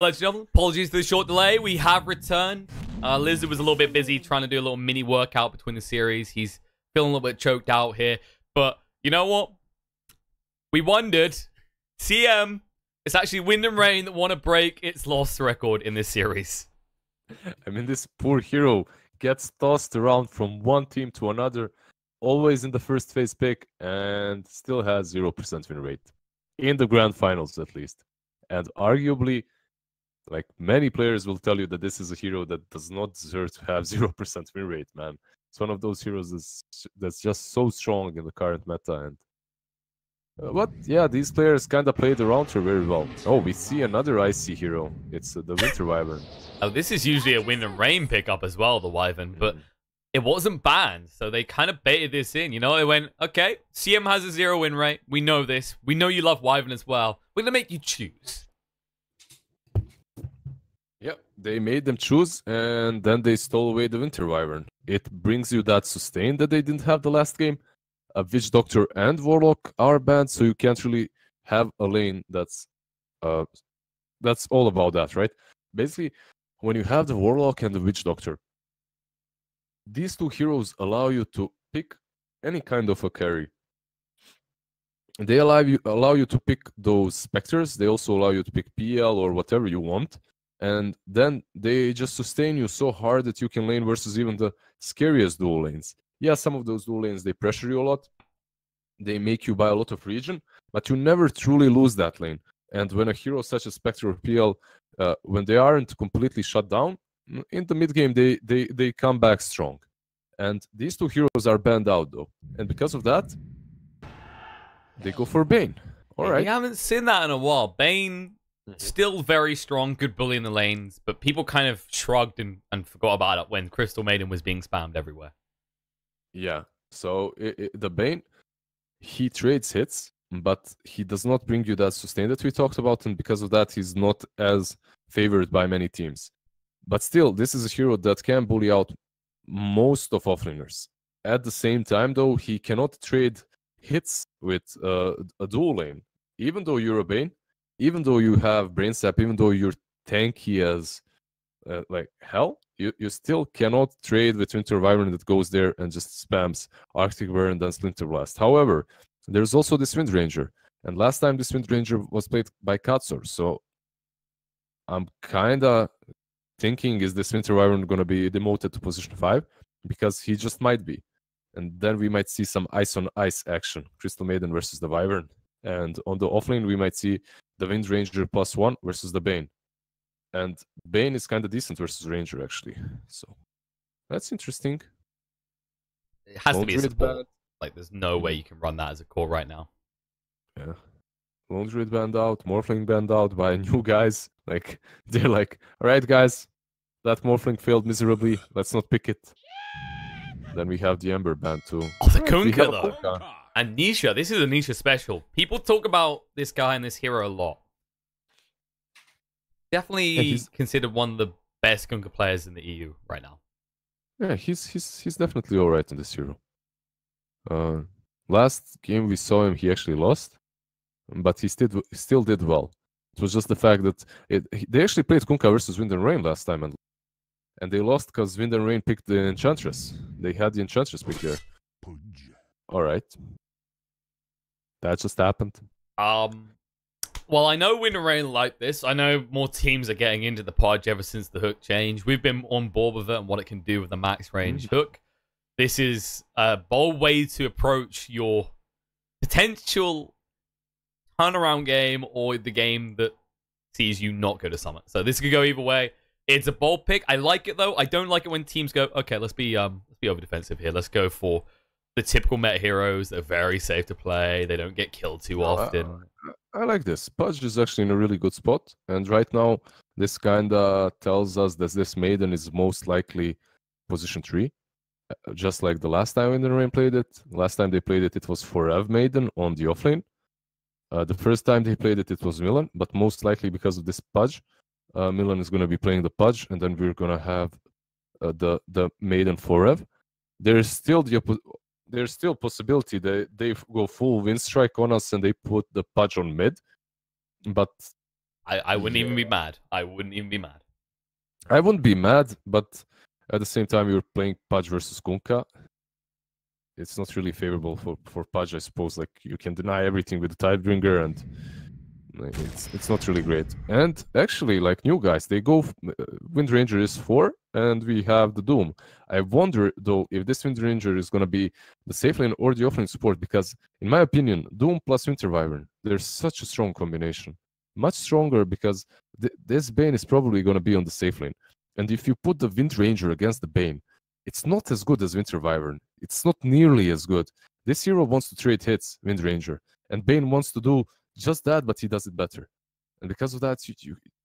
Ladies and gentlemen, apologies for the short delay. We have returned. Lizard was a little bit busy trying to do a little mini workout between the series. He's feeling a little bit choked out here. But you know what? We wondered. CM, it's actually Wind and Rain that want to break its loss record in this series. I mean, this poor hero gets tossed around from one team to another, always in the first phase pick, and still has 0% win rate. In the grand finals, at least. And arguably, like many players will tell you that this is a hero that does not deserve to have 0% win rate, man. It's one of those heroes that's just so strong in the current meta. And but yeah, these players kind of played around her very well. Oh, we see another icy hero. It's the Winter Wyvern. Oh, this is usually a Wind and Rain pickup as well, the Wyvern, but it wasn't banned, so they kind of baited this in. You know, they went, okay, CM has a 0 win rate. We know this. We know you love Wyvern as well. We're gonna make you choose. Yep, they made them choose, and then they stole away the Winter Wyvern. It brings you that sustain that they didn't have the last game. A Witch Doctor and Warlock are banned, so you can't really have a lane that's all about that, right? Basically, when you have the Warlock and the Witch Doctor, these two heroes allow you to pick any kind of a carry. They allow you to pick those Spectres. They also allow you to pick PL or whatever you want. And then they just sustain you so hard that you can lane versus even the scariest dual lanes. Yeah, some of those dual lanes, they pressure you a lot. They make you buy a lot of regen, but you never truly lose that lane. And when a hero such as Spectre or PL, when they aren't completely shut down, in the mid game, they come back strong. And these two heroes are banned out, though. And because of that, they go for Bane. All right. We haven't seen that in a while. Bane... still very strong, good bully in the lanes, but people kind of shrugged and forgot about it when Crystal Maiden was being spammed everywhere. Yeah, so the Bane, he trades hits, but he does not bring you that sustain that we talked about, and because of that, he's not as favored by many teams. But still, this is a hero that can bully out most of offlaners. At the same time, though, he cannot trade hits with a dual lane. Even though you're a Bane, even though you have Brain Sap, even though you're tanky as like hell, you still cannot trade with Winter Wyvern that goes there and just spams Arctic Burn and then Splinter Blast. However, there's also this Wind Ranger. And last time this Wind Ranger was played by Katsur. So I'm kind of thinking, is this Winter Wyvern going to be demoted to position 5? Because he just might be. And then we might see some ice on ice action. Crystal Maiden versus the Wyvern. And on the offlane, we might see the Wind Ranger +1 versus the Bane. And Bane is kind of decent versus Ranger, actually. So that's interesting. It has to be a support. Like, there's no way you can run that as a core right now. Yeah. Lone Druid banned out, Morphling banned out by new guys. Like, they're like, all right, guys, that Morphling failed miserably. Let's not pick it. Then we have the Ember banned too. Oh, the Kunkka, though. And Nisha, this is a Nisha special. People talk about this guy and this hero a lot. Definitely considered one of the best Kunkka players in the EU right now. Yeah, he's definitely all right in this hero. Last game we saw him, he actually lost, but he still did well. It was just the fact that they actually played Kunkka versus Wind and Rain last time, and they lost because Wind and Rain picked the Enchantress. They had the Enchantress pick there. All right. That just happened. Well, I know Wind and Rain like this. I know more teams are getting into the Podge ever since the hook change. We've been on board with it and what it can do with the max range hook. This is a bold way to approach your potential turnaround game or the game that sees you not go to Summit. So this could go either way. It's a bold pick. I like it, though. I don't like it when teams go, okay, let's be over defensive here. Let's go for the typical meta heroes. They're very safe to play. They don't get killed too often. I like this. Pudge is actually in a really good spot. And right now, this kind of tells us that this Maiden is most likely position 3. Just like the last time Wind and Rain played it. Last time they played it, it was for Rev Maiden on the offlane. The first time they played it, it was Milan. But most likely because of this Pudge, Milan is going to be playing the Pudge. And then we're going to have the Maiden for Rev. There's still possibility that they go full Wind Strike on us and they put the Pudge on mid. But I wouldn't even be Yeah. mad. I wouldn't even be mad. I wouldn't be mad, but at the same time, you're playing Pudge versus Kunkka. It's not really favorable for Pudge, I suppose. Like, you can deny everything with the Tidebringer, and like, it's not really great. And actually, like, new guys, they go Wind Ranger is 4, and we have the Doom. I wonder though if this Wind Ranger is gonna be the safe lane or the offlane support, because in my opinion, Doom plus Winter Wyvern, there's such a strong combination. Much stronger, because this Bane is probably gonna be on the safe lane. And if you put the Wind Ranger against the Bane, it's not as good as Winter Wyvern. It's not nearly as good. This hero wants to trade hits, Wind Ranger, and Bane wants to do just that, but he does it better. And because of that,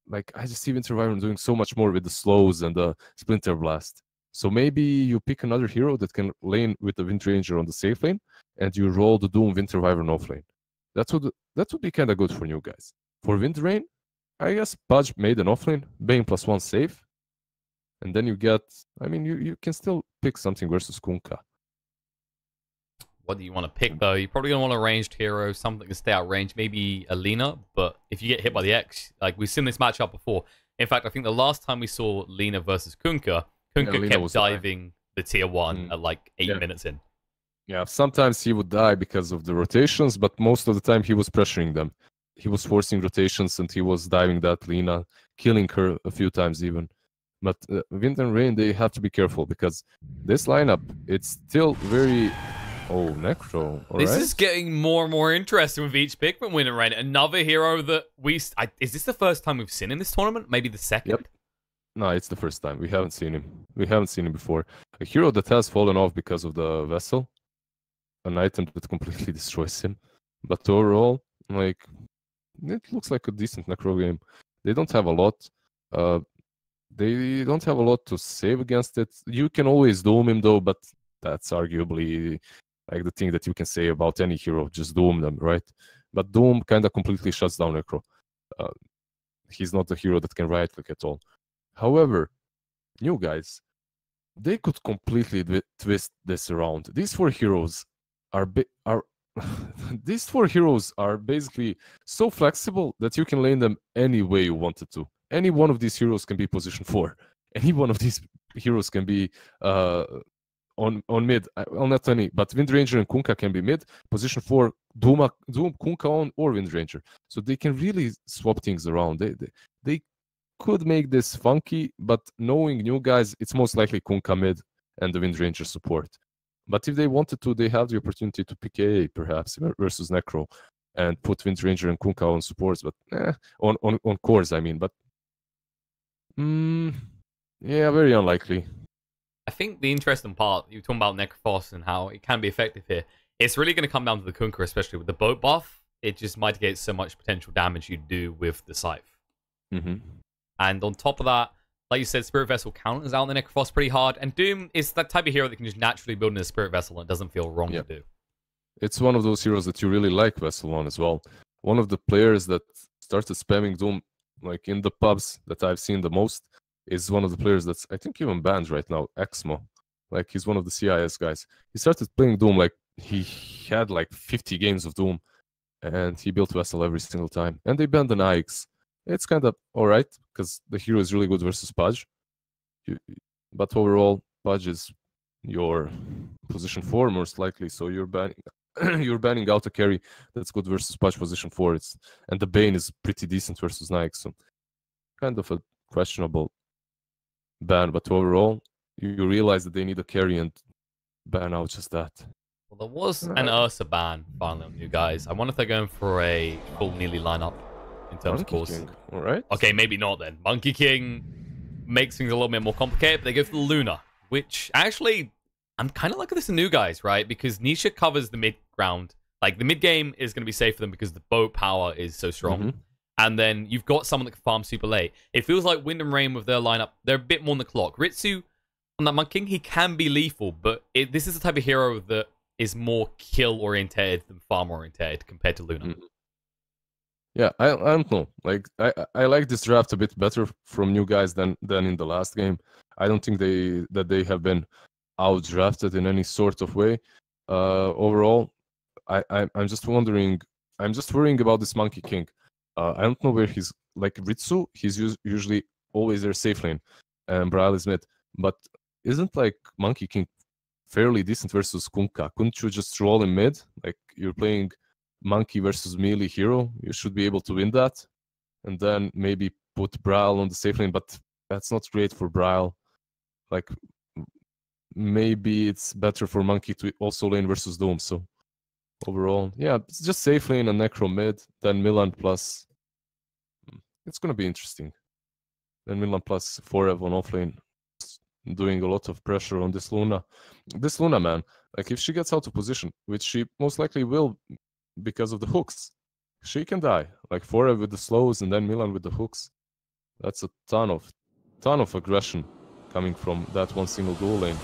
like, I just see Winter Wyvern doing so much more with the slows and the Splinter Blast. So maybe you pick another hero that can lane with the Wind Ranger on the safe lane, and you roll the Doom Winter Wyvern off lane. That would be kind of good for new guys. For Wind Rain, I guess Pudge made an off lane, Bane +1 safe, and then you get, I mean, you can still pick something versus Kunkka. What do you want to pick, though? You're probably going to want a ranged hero, something to stay out range, maybe Alina. But if you get hit by the X, like, we've seen this matchup before. In fact, I think the last time we saw Lina versus Kunkka, Kunkka kept diving the tier 1 at like 8 minutes in. Yeah, sometimes he would die because of the rotations, but most of the time he was pressuring them. He was forcing rotations, and he was diving that Lina, killing her a few times even. But Wind and Rain, they have to be careful, because this lineup, it's still very... Oh, Necro. This is getting more and more interesting with each pick from Wind and Rain. Another hero that is this the first time we've seen in this tournament? Maybe the second? Yep. No, it's the first time. We haven't seen him. We haven't seen him before. A hero that has fallen off because of the vessel. An item that completely destroys him. But overall, like, it looks like a decent Necro game. They don't have a lot. They don't have a lot to save against it. You can always doom him though, but that's arguably like the thing that you can say about any hero. Just doom them, right? But Doom kind of completely shuts down Necro. He's not a hero that can right click at all. However, new guys, they could completely twist this around. These four heroes are these four heroes are basically so flexible that you can lane them any way you wanted to. Any one of these heroes can be position 4. Any one of these heroes can be on mid. Well, not any, but Wind Ranger and Kunkka can be mid. Position 4, Doom, Kunkka on, or Wind Ranger. So they can really swap things around. They could make this funky, but knowing new guys, it's most likely Kunkka mid and the Wind Ranger support. But if they wanted to, they have the opportunity to pick AA perhaps versus Necro and put Wind Ranger and Kunkka on supports, but on cores, I mean. But yeah, very unlikely. I think the interesting part, you're talking about Necrophos and how it can be effective here, it's really going to come down to the Kunkka, especially with the boat buff. It just mitigates so much potential damage you do with the scythe. And on top of that, like you said, Spirit Vessel counters out the Necrophos pretty hard, and Doom is that type of hero that can just naturally build in a Spirit Vessel and it doesn't feel wrong to do. It's one of those heroes that you really like Vessel on as well. One of the players that started spamming Doom like in the pubs that I've seen the most is one of the players that's, I think, even banned right now, Exmo. Like, he's one of the CIS guys. He started playing Doom, like, he had like 50 games of Doom, and he built Vessel every single time. And they banned an IX. It's kind of alright, because the hero is really good versus Pudge. But overall, Pudge is your position 4, most likely, so you're banning you're banning out a carry that's good versus Pudge position 4. And the Bane is pretty decent versus Nike, so kind of a questionable ban, but overall, you realize that they need a carry and ban out just that. Well, there was an Ursa ban finally on you guys. I wonder if they're going for a full Neely lineup in terms of course. All right. Okay, maybe not then. Monkey King makes things a little bit more complicated, but they go for the Luna, which actually, I'm kind of liking this in new guys, right? Because Nisha covers the mid ground. Like, the mid game is going to be safe for them because the boat power is so strong. And then you've got someone that can farm super late. It feels like Wind and Rain with their lineup, they're a bit more on the clock. Ritsu, on that Monkey King, he can be lethal, but this is the type of hero that is more kill-oriented than farm-oriented compared to Luna. Yeah, I don't know. Like, I like this draft a bit better from new guys than in the last game. I don't think they have been out-drafted in any sort of way. Overall, I'm just wondering. I'm just worrying about this Monkey King. I don't know where he's like Ritsu. He's usually always their safe lane, and Braille is mid. But isn't like Monkey King fairly decent versus Kunkka? Couldn't you just roll in mid? Like you're playing Monkey versus melee hero, you should be able to win that, and then maybe put Braille on the safe lane. But that's not great for Braille. Like maybe it's better for Monkey to also lane versus Doom. So overall, yeah, it's just safe lane and Necro mid, then Milan plus. It's gonna be interesting. Then Milan plus Forev on offlane, doing a lot of pressure on this Luna. This Luna, man, like if she gets out of position, which she most likely will because of the hooks, she can die. Like Forev with the slows and then Milan with the hooks. That's a ton of aggression coming from that one single dual lane.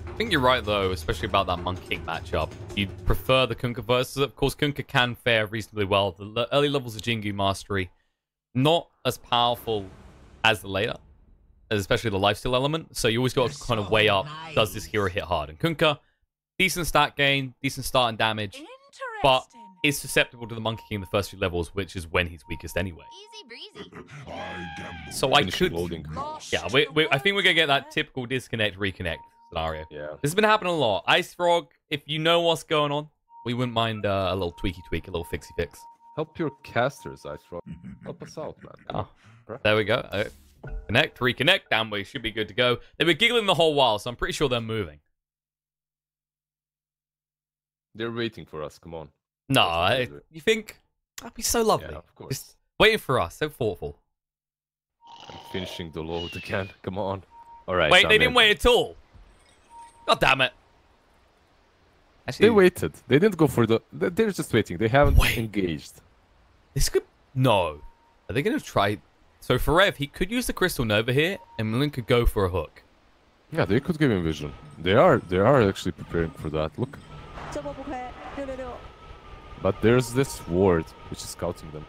I think you're right, though, especially about that Monkey King matchup. You'd prefer the Kunkka versus. Of course, Kunkka can fare reasonably well. The early levels of Jingu Mastery, not as powerful as the later, especially the lifesteal element. So you always got to kind of weigh up, does this hero hit hard? And Kunkka, decent stat gain, decent start and damage, but is susceptible to the Monkey King in the first few levels, which is when he's weakest anyway. Easy breezy. So I Finishing could... loading. Yeah, I think we're going to get that typical disconnect, reconnect scenario. Yeah. This has been happening a lot. Ice Frog, if you know what's going on, we wouldn't mind a little tweaky tweak, a little fixy fix. Help your casters, Ice Frog. Help us out, man. Oh, there we go. Connect, reconnect, damn, we should be good to go. They were giggling the whole while, so I'm pretty sure they're moving. They're waiting for us. Come on. No, you think? That'd be so lovely. Yeah, of course. Just waiting for us, so thoughtful. I'm finishing the load again. Come on. All right. Wait, they didn't wait at all. God damn it. Actually, They waited. They didn't go for the. They're just waiting. They haven't engaged. This could... No. Are they going to try... So for Rev, he could use the Crystal Nova here, and Millen could go for a hook. Yeah, they could give him vision. They are actually preparing for that. Look. But there's this ward which is scouting them.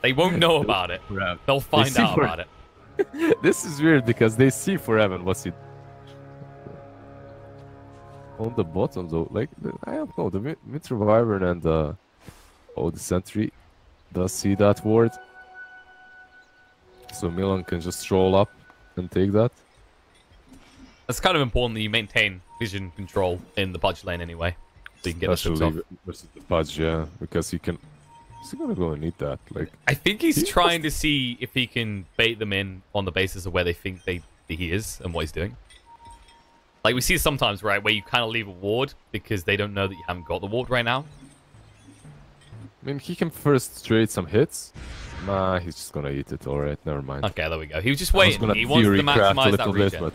They won't know about it. They'll find out about it. This is weird because they see forever what's it. On the bottom though, like I don't know, the mid survivor and the sentry does see that ward. So Milan can just roll up and take that. It's kind of important that you maintain vision control in the Pudge lane anyway. So you can get the hooks off. Versus the Pudge, yeah, because he can. Is he gonna go and eat that? Like, I think he's trying to see if he can bait them in on the basis of where they think he is and what he's doing. Like we see sometimes, right, where you kind of leave a ward because they don't know that you haven't got the ward right now. I mean, he can first trade some hits. Nah, he's just gonna eat it. All right, never mind. Okay, there we go. He was just waiting. He wants to maximize that regen. But...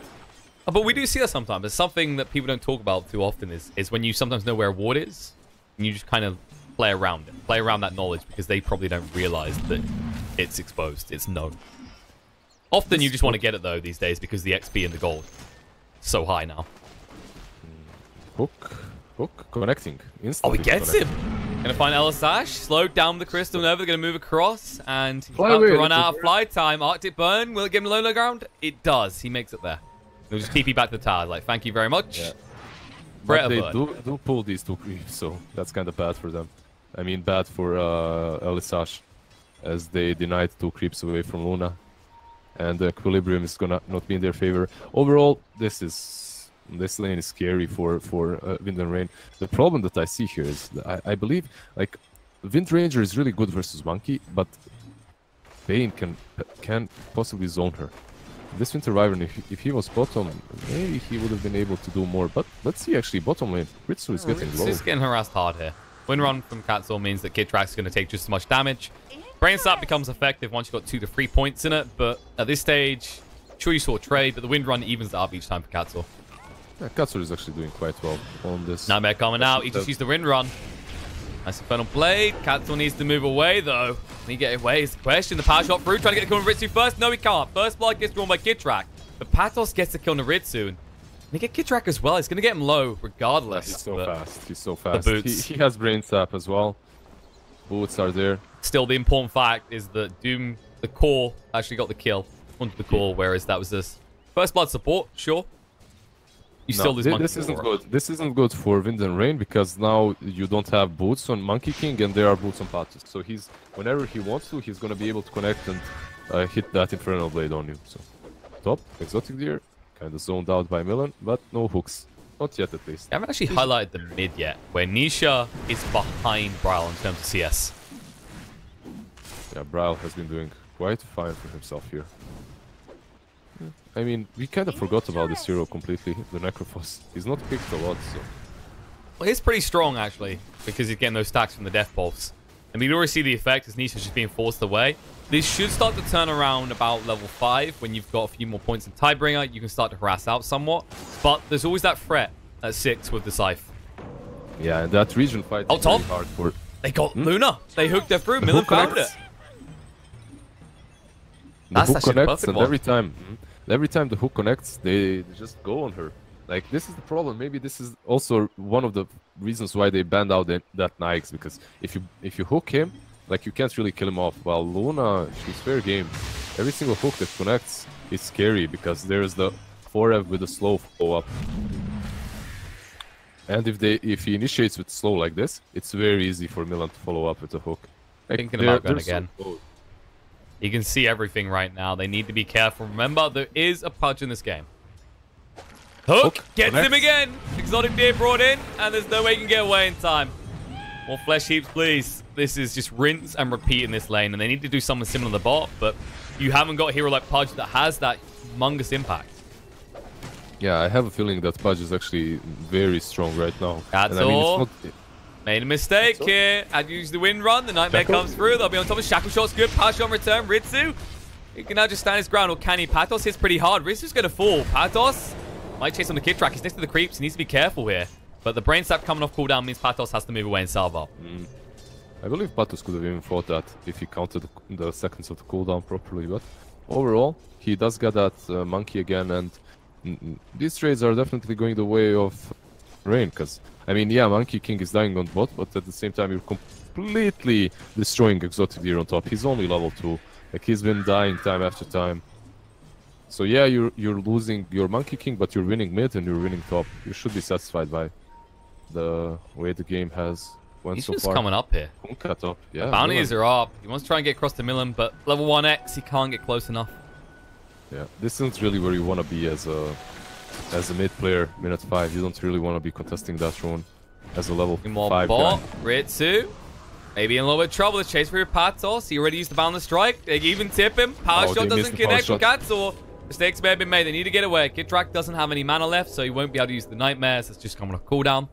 But we do see that sometimes. It's something that people don't talk about too often is when you sometimes know where a ward is, and you just kind of play around it. Play around that knowledge because they probably don't realize that it's exposed. It's known. Often you just want to get it, though, these days because the XP and the gold is so high now. Hook, connecting. Instantly he gets him. Gonna find Elisash, slowed down the Crystal Nova, gonna move across, and he's Fly about away, to run out of bird. fly time. Arctic Burn, will it give him low ground? It does. He makes it there. He'll just TP back to the tower, like, thank you very much. Yeah. But But they do pull these two creeps, so that's kind of bad for them. I mean, bad for Elisash, as they denied 2 creeps away from Luna. And the equilibrium is gonna not be in their favor. Overall, this lane is scary for Wind and Rain. The problem that I see here is that I believe like Wind Ranger is really good versus Monkey, but Bane can possibly zone her. This Winter Wyvern, if he was bottom, maybe he would have been able to do more. But let's see, actually, bottom lane, Ritsu is getting low. He's getting harassed hard here. Wind Run from Katzel means that Kid Track's going to take just as much damage. Brain Slap becomes effective once you've got 2 to 3 points in it, but at this stage, sure you saw trade, but the Wind Run evens it up each time for Katzel. Yeah, Katsu is actually doing quite well on this. Nightmare coming out. He just used the Wind Run. Nice Infernal Blade. Katzel needs to move away, though. Can he get away is the question. The power shot through, trying to get the kill on Ritsu first. No, he can't. First blood gets drawn by Kid Track. But Patos gets the kill on Ritsu. And he get Kid Track as well. It's going to get him low, regardless. He's so fast. He's so fast. The boots. He has Brain Sap as well. Boots are there. Still, the important fact is that Doom, the core, actually got the kill onto the core, whereas that was this first blood support, sure. You still lose Monkey this isn't King. good. This isn't good for Wind and Rain because now you don't have boots on Monkey King and there are boots on Patos. So he's whenever he wants to, he's gonna be able to connect and hit that Infernal Blade on you. So top exotic deer, kind of zoned out by Milan, but no hooks. Not yet, at least. I haven't actually highlighted the mid yet, where Nisha is behind Braille in terms of CS. Yeah, Braille has been doing quite fine for himself here. I mean, we kind of forgot about this hero completely, the Necrophos. He's not picked a lot, so... Well, he's pretty strong, actually, because he's getting those stacks from the Death Pulse. And we can already see the effect as Nisha's just being forced away. This should start to turn around about level 5 when you've got a few more points in Tidebringer. You can start to harass out somewhat. But there's always that threat at 6 with the Scythe. Yeah, and that region fight is very hard for... They got Luna. They hooked her through. Milan found it. The hook connects, and every time the hook connects, they just go on her. Like, this is the problem. Maybe this is also one of the reasons why they banned out that Nyx, because if you hook him, like, you can't really kill him off. While Luna, she's fair game. Every single hook that connects is scary because there's the 4F with a slow follow-up. And if he initiates with slow like this, it's very easy for Milan to follow up with a hook. Like, thinking about going again. You can see everything right now. They need to be careful. Remember, there is a Pudge in this game. Hook gets him again. Exotic Deer brought in, and there's no way he can get away in time. More flesh heaps, please. This is just rinse and repeat in this lane, and they need to do something similar to the bot, but you haven't got a hero like Pudge that has that humongous impact. Yeah, I have a feeling that Pudge is actually very strong right now. That's all. Made a mistake here. Had used the wind run. The Nightmare comes through. They'll be on top of Shackle Shot's good. Pass on return. Ritsu. He can now just stand his ground. Or can he? Patos hits pretty hard. Ritsu's going to fall. Patos might chase on the kid track. He's next to the creeps. He needs to be careful here. But the brain sap coming off cooldown means Patos has to move away and salve up. I believe Patos could have even fought that if he counted the seconds of the cooldown properly. But overall, he does get that monkey again. And these trades are definitely going the way of Rain. Because, I mean, yeah, Monkey King is dying on bot. But at the same time, you're completely destroying Exotic Deer on top. He's only level 2. Like, he's been dying time after time. So yeah, you're losing your Monkey King, but you're winning mid and you're winning top. You should be satisfied by the way the game has went so far. He's just coming up here. Top. Yeah, bounties are up. He wants to try and get across to Milan, but level 1x, he can't get close enough. Yeah, this isn't really where you want to be as a mid player. Minute 5, you don't really want to be contesting that throne as a level 5 bot. guy. Ritsu. Maybe in a little bit of trouble. Let's chase for your Patos. He already used the Boundless Strike. They even tip him. Power shot doesn't connect with Katsuo. Mistakes may have been made. They need to get away. Kidrak doesn't have any mana left, so he won't be able to use the Nightmares. It's just coming off cooldown.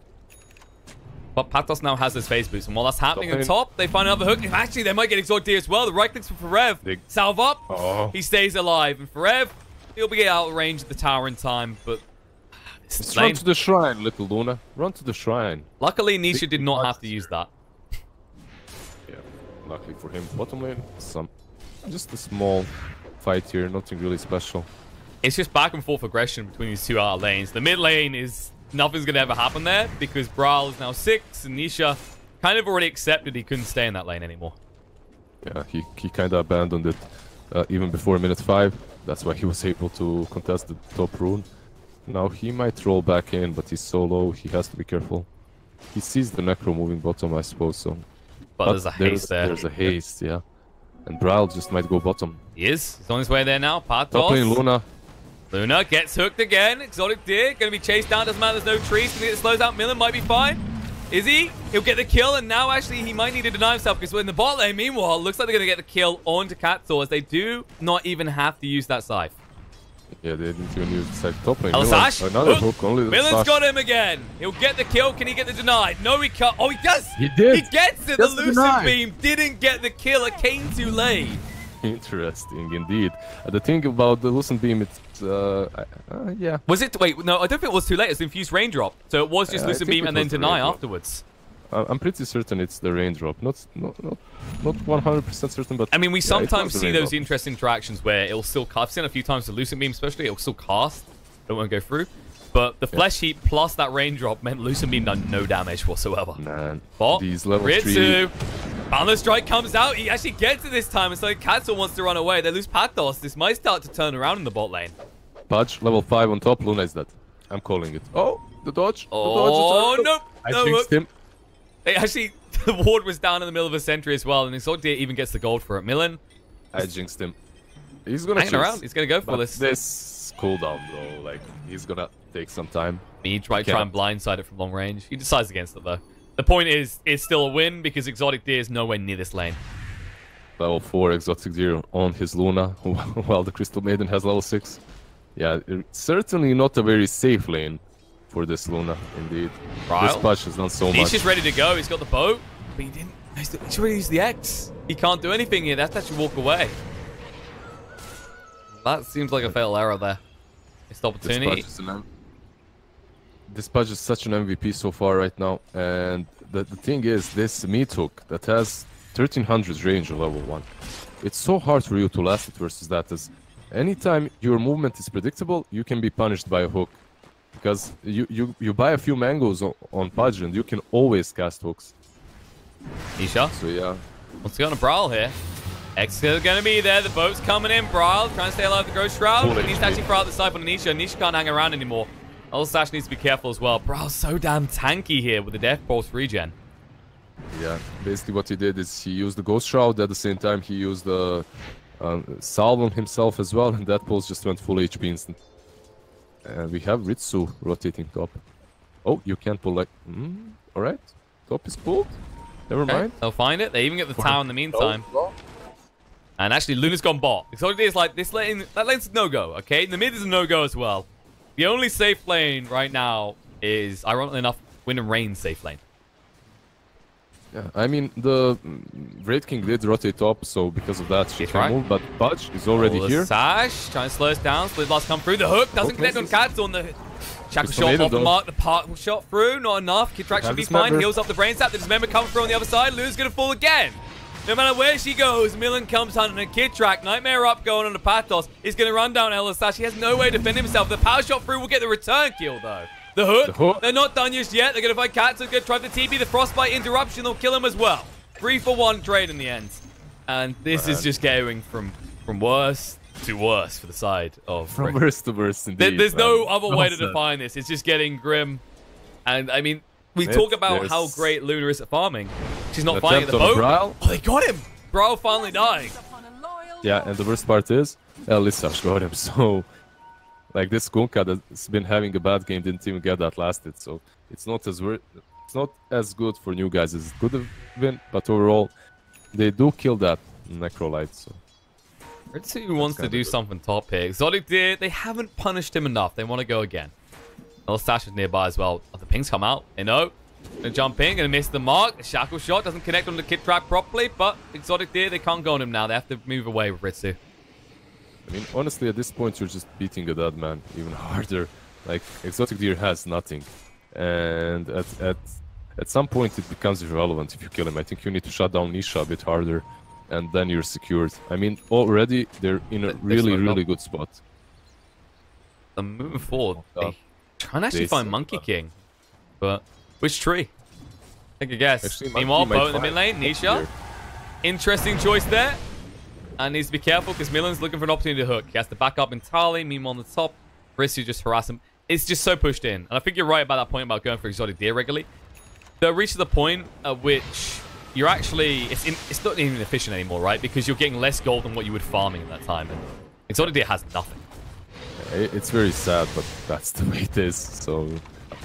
But Patos now has his phase boost. And while that's happening on top, they find another hook. And actually, they might get Exotic Deer as well. The right clicks for Forev. Salve up. He stays alive. And Forev, he'll be out of range of the tower in time, but... Just run to the shrine, little Luna. Run to the shrine. Luckily, Nisha did not have to use that. Yeah, luckily for him. Bottom lane, just a small fight here, nothing really special. It's just back and forth aggression between these two outer lanes. The mid lane is nothing's gonna ever happen there because Brawl is now 6 and Nisha kind of already accepted he couldn't stay in that lane anymore. Yeah, he kind of abandoned it even before minute 5. That's why he was able to contest the top rune. Now he might roll back in, but he's so low, he has to be careful. He sees the Necro moving bottom, I suppose so. But there's a haste there. There's a haste, yeah. And Brawl just might go bottom. He is. He's on his way there now. Patos. Top lane Luna. Luna gets hooked again. Exotic Deer going to be chased down. Doesn't matter. There's no trees. Can it slows out? Milan might be fine. Is he? He'll get the kill. And now actually he might need to deny himself because in the bot lane, meanwhile, looks like they're going to get the kill onto Katsuo as they do not even have to use that scythe. Yeah, they didn't even use the side top lane. Sash. Another hook, only the Milan's got him again. He'll get the kill. Can he get the denied? No, he can't. Oh, he does. He did. He gets it. The Lucid Beam didn't get the kill. It came too late. Interesting, indeed. The thing about the Lucent Beam, it's, yeah. Was it? Wait, no, I don't think it was too late. It's infused raindrop. So it was just Lucent Beam and then deny afterwards. I'm pretty certain it's the raindrop. Not 100% certain, but... I mean, we sometimes see those interesting interactions where it'll still cast. I've seen a few times the Lucent Beam especially, it'll still cast. Don't want to go through. But the Flesh Heap plus that raindrop meant Lucent Beam done no damage whatsoever. Man, but these level Ritsu, Boundless Strike comes out. He actually gets it this time. And so Katsuo wants to run away. They lose Patos. This might start to turn around in the bot lane. Pudge, level 5 on top. Luna is dead. I'm calling it. Oh, the dodge. Oh, nope. I No, jinxed him. They actually, the ward was down in the middle of a sentry as well, and Exotic even gets the gold for it. Milan. I jinxed him. He's gonna hanging around. He's gonna go for this. This cooldown, bro. Like, he's gonna take some time. He might try and blindside it from long range. He decides against it, though. The point is, it's still a win because Exotic Deer is nowhere near this lane. Level 4 Exotic Deer on his Luna, while the Crystal Maiden has level 6. Yeah, it's certainly not a very safe lane for this Luna, indeed. This patch has done so much. He's just ready to go. He's got the boat, but he didn't. He's ready to use the X. He can't do anything here. That's actually walk away. That seems like a fatal error there. Missed opportunity. This patch is such an MVP so far right now, and the thing is, this meat hook that has 1300 range of level 1, it's so hard for you to last it versus that, as anytime your movement is predictable, you can be punished by a hook. Because you buy a few mangoes on Pudge and you can always cast hooks. Nisha. So yeah. What's going to Brawl here? X is going to be there. The boat's coming in. Brawl trying to stay alive with the Ghost Shroud. He needs to actually throw out the side on Nisha. Nisha can't hang around anymore. Also, Sash needs to be careful as well. Brawl's so damn tanky here with the Death Pulse regen. Yeah, basically what he did is he used the Ghost Shroud. At the same time, he used the Salve on himself as well. And that pulse just went full HP instant. And we have Ritsu rotating top. Oh, you can't pull like... Alright. Top is pulled. Never mind. They'll find it. They even get the tower in the meantime. And actually, Luna's gone bot. Exotic is like, this lane... That lane's no-go, okay? The mid is a no-go as well. The only safe lane right now is, ironically enough, Wind and Rain's safe lane. Yeah, I mean, the Wraith King did rotate top, so because of that, she can move, but Pudge is already here. Sash, trying to slow us down. Split Blast come through. The hook doesn't connect on Katsu on the shackle shot off the mark. The part shot through, not enough. Kid Track should be fine. Heals up the brain sap. The Dismember comes through on the other side. Luna's going to fall again. No matter where she goes, Milan comes hunting a Kid Track. Nightmare up going on the Pathos. He's going to run down Ella Sash. He has no way to defend himself. The power shot through will get the return kill, though. The hook, they're not done just yet. They're going to fight Katsu. Going to try the TP. The Frostbite interruption will kill him as well. 3-for-1 trade in the end. And this is just going from worse to worse for the side of... From worse to worse, indeed. There's no other way to define this. It's just getting grim. And, I mean, we talk about how great Luna is at farming. She's not fighting at the boat. Oh, they got him! Bro finally dying. Yeah, and the worst part is, Elisash got him, so... Like, this Gunka that's been having a bad game didn't even get that last hit, so it's not as good for new guys as it could have been, but overall, they do kill that Necrolite, so... Ritsu wants to do something top here. Exotic Deer, they haven't punished him enough. They want to go again. Stash is nearby as well. Oh, the pings come out. They know. Gonna jump in, gonna miss the mark. The shackle shot doesn't connect on the Kid Track properly, but Exotic Deer, they can't go on him now. They have to move away with Ritsu. I mean, honestly, at this point, you're just beating a dead man even harder. Like, Exotic Deer has nothing. And at some point, it becomes irrelevant if you kill him. I think you need to shut down Nisha a bit harder, and then you're secured. I mean, already, they're in a really good spot. They're moving forward. They trying to actually find Monkey King. But, which tree? Take a guess. Actually, Meanwhile, boat in the mid lane, Nisha. Interesting choice there. And needs to be careful because Milan's looking for an opportunity to hook. He has to back up entirely. Meanwhile, on the top, Ritsu just harass him. It's just so pushed in. And I think you're right about that point about going for Exotic Deer regularly. They'll reach the point at which you're actually... It's not even efficient anymore, right? Because you're getting less gold than what you would farming at that time. And Exotic Deer has nothing. It's very sad, but that's the way it is. So...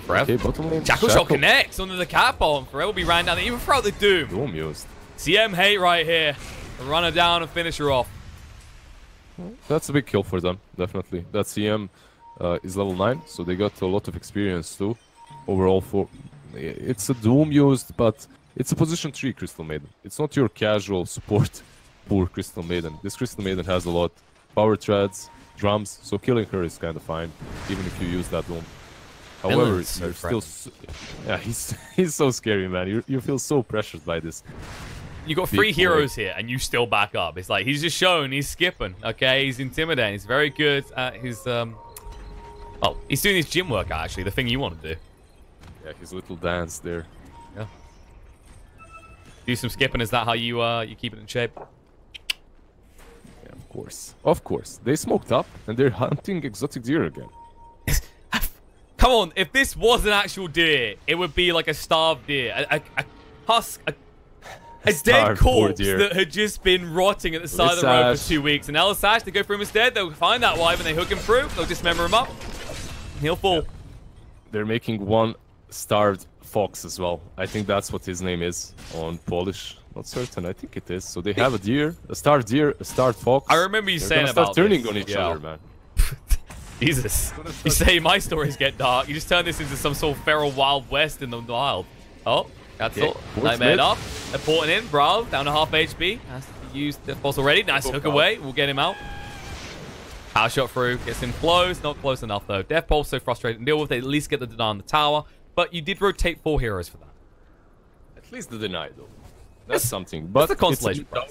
Okay, bottom lane. Shackle Shot connects onto the cat bomb. Forever will be ran down. They even throw out the Doom. Doom used. CM hate right here. Run her down and finish her off. That's a big kill for them, definitely. That CM is level 9, so they got a lot of experience too. Overall, it's a Doom used, but it's a position 3 Crystal Maiden. It's not your casual support poor Crystal Maiden. This Crystal Maiden has a lot. Power treads, drums, so killing her is kind of fine, even if you use that Doom. However, you're still... Yeah, he's so scary, man. You feel so pressured by this. You got 3 heroes here, and you still back up. It's like he's just shown he's skipping. Okay, he's intimidating. He's very good at his well, he's doing his gym workout actually, the thing you want to do. Yeah, his little dance there. Yeah. Do some skipping. Is that how you keep it in shape? Yeah, of course. Of course. They smoked up, and they're hunting Exotic Deer again. Come on, if this was an actual deer, it would be like a starved deer. A husk, a dead corpse that had just been rotting at the side of the road for 2 weeks. And Elisash, they go for him instead. They'll find that wyvern, they hook him through. They'll dismember him up. And he'll fall. They're making one starved fox as well. I think that's what his name is on Polish. Not certain. I think it is. So they have a starved fox. I remember you saying about turning on each other, man. Jesus. You say my stories get dark. You just turn this into some sort of feral Wild West in the wild. Oh, that's all. Nightmare up. They're porting in. Brav, down to half HP. Has to use the boss already. Nice hook away. We'll get him out. Power shot through. Gets him close. Not close enough, though. Death Pulse so frustrating to deal with. They at least get the deny on the tower. But you did rotate 4 heroes for that. At least the deny, though. That's something. But the constellation price.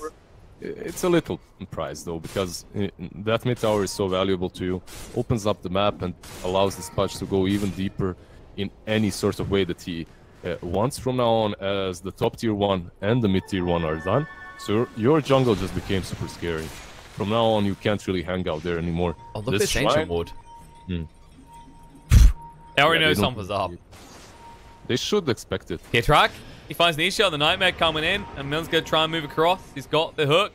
It's a little price, though, because that mid tower is so valuable to you. Opens up the map and allows this patch to go even deeper in any sort of way that he wants from now on, as the top tier 1 and the mid tier 1 are done. So your jungle just became super scary. From now on, you can't really hang out there anymore. Oh, look at this ancient ward. They already know something's up. They should expect it. Here, track. He finds Nisha, the Nightmare coming in, and Milne's going to try and move across. He's got the hook.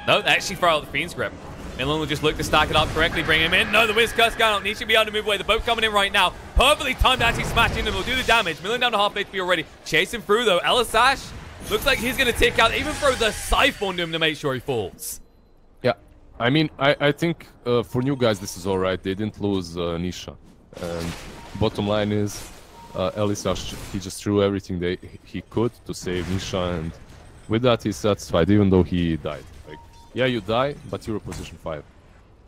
No, they actually throw out the Fiend's Grip. Milne will just look to stack it up correctly, bring him in. No, the Wiz Curse going on. Nisha will be able to move away. The boat coming in right now. Perfectly timed to actually smash in and will do the damage. Milne down to half HP already. Chasing through, though. Elisash looks like he's going to take out, even throw the Scythe onto him to make sure he falls. Yeah, I mean, I think for new guys, this is all right. They didn't lose Nisha. And bottom line is, Elisash, he just threw everything he could to save Nisha, and with that he's satisfied, even though he died. Like, yeah, you die, but you're a position 5.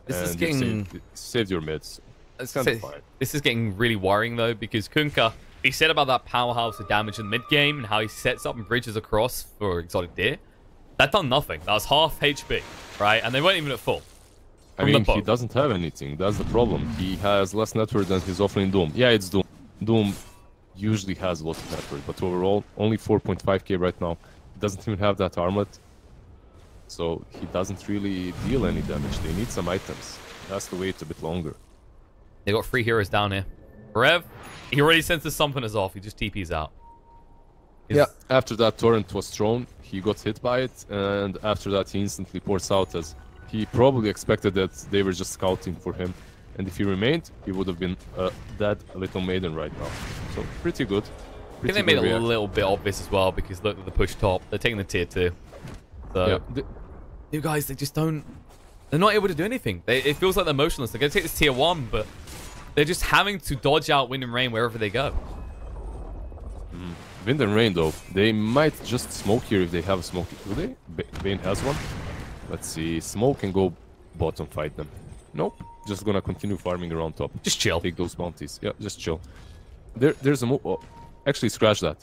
This and is getting... You saved your mids. It's kind of fine. This is getting really worrying, though, because Kunkka, he said about that powerhouse of damage in the mid-game and how he sets up and bridges across for Exotic Deer. That done nothing. That was half HP, right? And they weren't even at full. I mean, he doesn't have anything. That's the problem. He has less network than his offlane Doom. Yeah, it's Doom. Doom usually has a lot of network, but overall, only 4.5k right now. He doesn't even have that armlet, so he doesn't really deal any damage. They need some items. He has to wait a bit longer. They got 3 heroes down here. Rev, he already senses something is off. He just TP's out. Yeah, after that torrent was thrown, he got hit by it, and after that he instantly pours out, as he probably expected that they were just scouting for him. And if he remained, he would have been a dead little maiden right now. So, pretty good. I think they made it a little bit obvious as well, because look at the push top. They're taking the tier 2. So, yeah. You guys, they just don't... They're not able to do anything. It feels like they're motionless. They're going to take this tier 1, but they're just having to dodge out wind and rain wherever they go. Wind and rain, though. They might just smoke here if they have a smoke. Do they? Bane has one. Let's see. Smoke and go bottom fight them. Nope. Just gonna continue farming around top. Just chill. Take those bounties. Yeah, just chill. There's a move. Oh, actually, scratch that.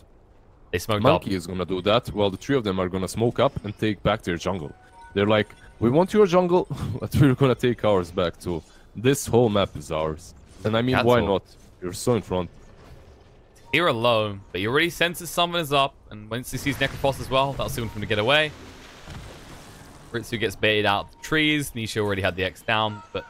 They smoked Monkey is gonna do that, while the 3 of them are gonna smoke up and take back their jungle. They're like, we want your jungle, but we're gonna take ours back too. This whole map is ours. And I mean, why not? You're so in front. Here alone, but he already senses someone is up, and once he sees Necrophos as well, that'll soon for him to get away. Ritsu gets baited out of the trees. Nisha already had the X down, but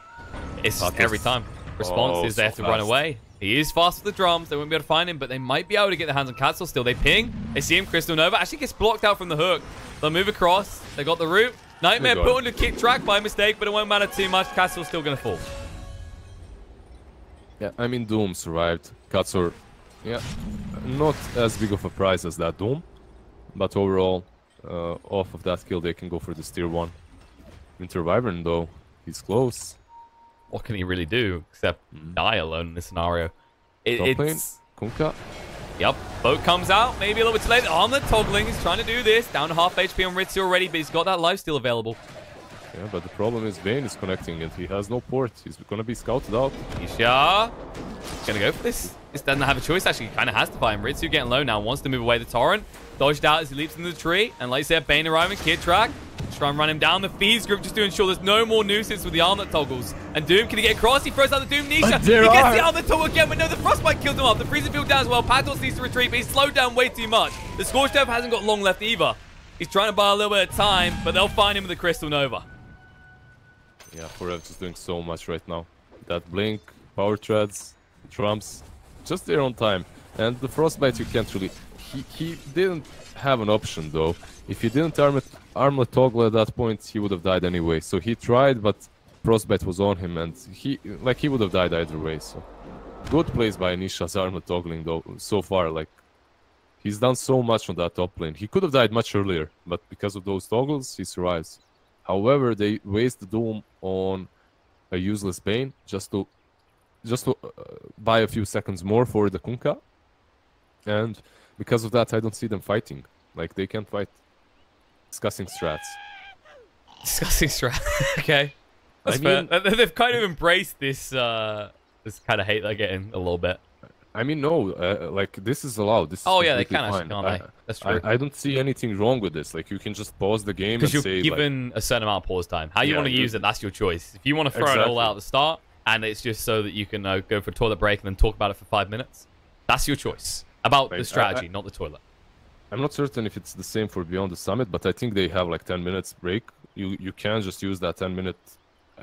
it's just every time. Response is they have to run away. He is fast with the drums. They won't be able to find him, but they might be able to get their hands on Katzel still. They ping. They see him. Crystal Nova actually gets blocked out from the hook. They'll move across. They got the root. Nightmare put on the kick track by mistake, but it won't matter too much. Katzel's still going to fall. Yeah, I mean, Doom survived. Katsur, yeah, not as big of a prize as that Doom, but overall, off of that kill, they can go for this tier 1. Winter Wyvern, though, he's close. What can he really do except die alone in this scenario? It's Kunkka. Yep, boat comes out, maybe a little bit too late. On the toggling, he's trying to do this. Down to half HP on Ritsu already, but he's got that lifesteal available. Yeah, but the problem is Bane is connecting and he has no port. He's gonna be scouted out. Isha gonna go for this. This doesn't have a choice, actually. He kind of has to fight him. Ritsu getting low now, wants to move away the torrent. Dodged out as he leaps into the tree. And like I said, Bane arriving, Kid track. Try and run him down. The Fees group just to ensure there's no more nuisance with the armlet toggles. And Doom, can he get across? He throws out the Doom Nisha. He gets the armlet toggle again, but no, the Frostbite killed him off. The freezing field down as well. Patos needs to retreat, but he's slowed down way too much. The Scorched Earth hasn't got long left either. He's trying to buy a little bit of time, but they'll find him with the Crystal Nova. Yeah, Forev is doing so much right now. That blink, power treads, drums just there on time. And the Frostbite you can't really... He didn't have an option though. If he didn't armlet toggle at that point, he would have died anyway. So he tried, but Frostbite was on him, and he would have died either way. So good plays by Nisha's armlet toggling though so far. Like, he's done so much on that top lane. He could have died much earlier, but because of those toggles, he survives. However, they waste the Doom on a useless Bane just to buy a few seconds more for the Kunkka. And because of that, I don't see them fighting. Like, they can't fight. Discussing strats. Discussing strats. Okay. That's fair. They've kind of embraced this this kind of hate they're getting a little bit. I mean, no, like, this is allowed. This is they can actually, can't they? That's true. I don't see anything wrong with this. Like, you can just pause the game and say... Because you're given a certain amount of pause time. How you want to use it, that's your choice. If you want to throw it all out at the start, and it's just so that you can go for a toilet break and then talk about it for 5 minutes, that's your choice. About the strategy, not the toilet. I'm not certain if it's the same for Beyond the Summit, but I think they have like 10 minutes break. You can just use that 10 minute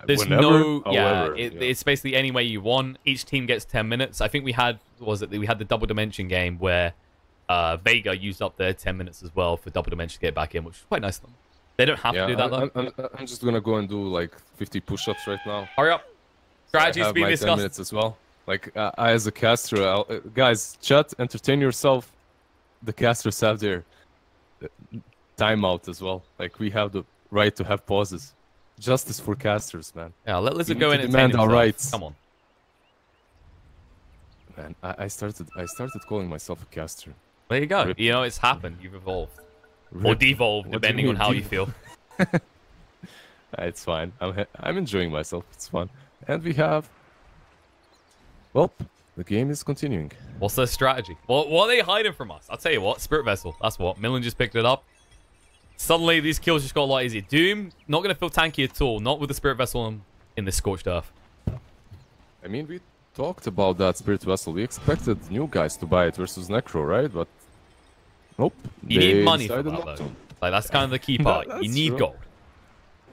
There's whenever, no, it's basically any way you want. Each team gets 10 minutes. I think we had the Double Dimension game where Vega used up their 10 minutes as well for Double Dimension to get back in, which was quite nice of them. They don't have to do that though. I'm just gonna go and do like 50 push-ups right now. Hurry up. Strategy's being discussed. 10 minutes as well. Like, I as a caster, guys, chat, entertain yourself. The casters have their timeout as well. Like, we have the right to have pauses. Justice for casters, man. Yeah, let Lizard go in and demand our rights. Come on. Man, I started calling myself a caster. There you go. Rip. You know, it's happened. You've evolved. Rip. Or devolved, depending on how you feel. It's fine. I'm enjoying myself. It's fun. And we have... Well, the game is continuing. What's their strategy? What are they hiding from us? I'll tell you what. Spirit Vessel. That's what. Millen just picked it up. Suddenly, these kills just got a lot easier. Doom, not going to feel tanky at all. Not with the Spirit Vessel in this Scorched Earth. I mean, we talked about that Spirit Vessel. We expected new guys to buy it versus Necro, right? But nope. You need money for that, though. Like, that's kind of the key part. You need gold.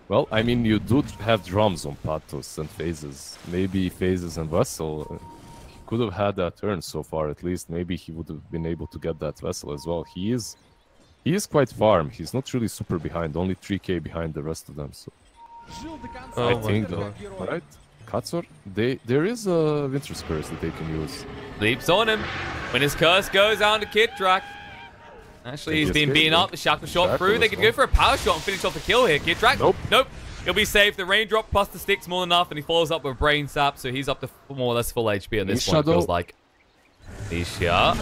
Well, I mean, you do have drums on Pathos and Phases. Maybe Phases and Vessel. He could have had that turn so far, at least. Maybe he would have been able to get that Vessel as well. He is quite farm. He's not really super behind. Only 3k behind the rest of them. So I think, though, right? Katsur, there is a Winter Curse that they can use. Leaps on him. When his curse goes down to Kid Track. Actually, he's been beaten up. The Shackle shot through. They could go for a power shot and finish off the kill here. Kid Track. Nope. He'll be safe. The raindrop plus the stick's more than enough, and he follows up with Brain Sap, so he's up to more or less full HP at this point, it feels like. Nisha.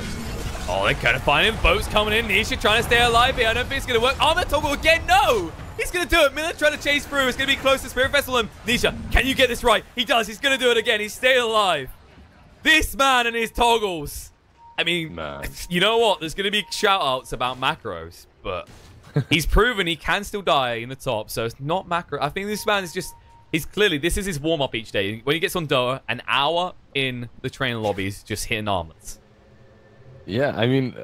Oh, they kind of find him. Boat's coming in. Nisha trying to stay alive here. I don't think it's going to work. Armor toggle again. No! He's going to do it. Miller trying to chase through. It's going to be close to Spirit Vessel. And Nisha, can you get this right? He does. He's going to do it again. He's staying alive. This man and his toggles. I mean, you know what? There's going to be shout-outs about macros, but he's proven he can still die in the top, so it's not macro. I think this man is just... He's clearly... This is his warm-up each day. When he gets on Doa, an hour in the training lobbies just hitting armlets. Yeah, I mean,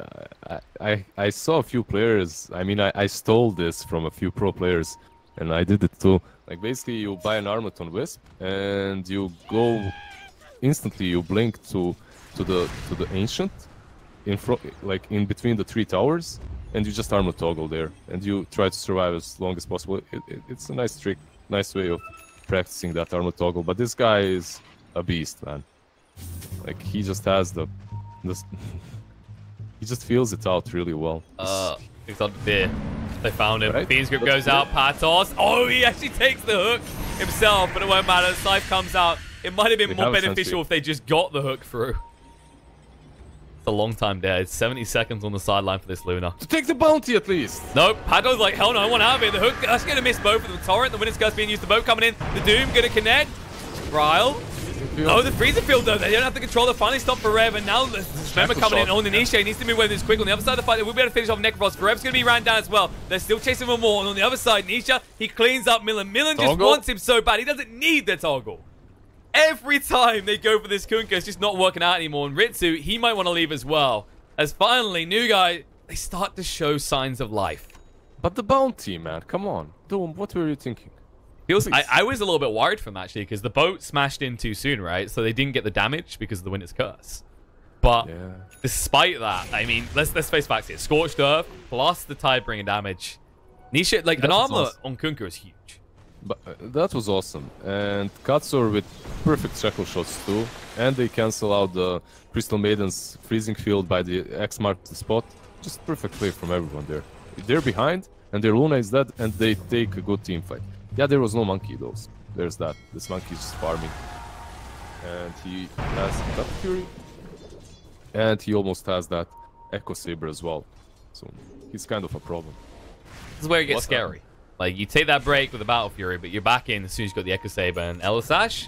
I saw a few players. I mean, I stole this from a few pro players, and I did it too. Like, basically, you buy an armlet on Wisp, and you go... Instantly, you blink to the ancient in front, like in between the 3 towers, and you just armor toggle there, and you try to survive as long as possible. It's a nice trick, nice way of practicing that armor toggle. But this guy is a beast, man. Like, he just has he just feels it out really well. He's on beer. They found him. Right? Bean's grip goes out. Patos. Oh, he actually takes the hook himself, but it won't matter. Scythe comes out. It might have been more beneficial if they just got the hook through. It's a long time there. It's 70 seconds on the sideline for this Luna. To take the bounty at least. Nope. Pado's like, hell no, I want out of here. The hook, that's going to miss both of them. Torrent, the Winter's Curse being used, the boat coming in. The Doom going to connect. Ryle. Oh, the freezer field though. They don't have to control. They finally stop forever. Now the Smemma coming in on the Nisha. He needs to move away this quick. On the other side of the fight, they will be able to finish off Necrophos. Forever's going to be ran down as well. They're still chasing for more. And on the other side, Nisha, he cleans up Millen. Millen just wants him so bad. He doesn't need the toggle. Every time they go for this Kunkka, it's just not working out anymore. And Ritsu, he might want to leave as well. As finally, new guy, they start to show signs of life. But the bounty, man. Come on. Doom, what were you thinking? I was a little bit worried from actually because the boat smashed in too soon, right? So they didn't get the damage because of the Winter's Curse. But despite that, I mean, let's face facts here. Scorched Earth plus the Tide bringing damage. Nisha, like an armor on Kunkka is huge. But that was awesome. And Katsur with perfect shackle shots too. And they cancel out the Crystal Maiden's freezing field by the X marked spot. Just perfect play from everyone there. They're behind, and their Luna is dead, and they take a good team fight. Yeah, there was no monkey though. There's that. This monkey is just farming. And he has that Fury. And he almost has that Echo Saber as well. So he's kind of a problem. This is where it gets scary. Like, you take that break with the Battle Fury, but you're back in as soon as you got the Echo Saber and Elisash.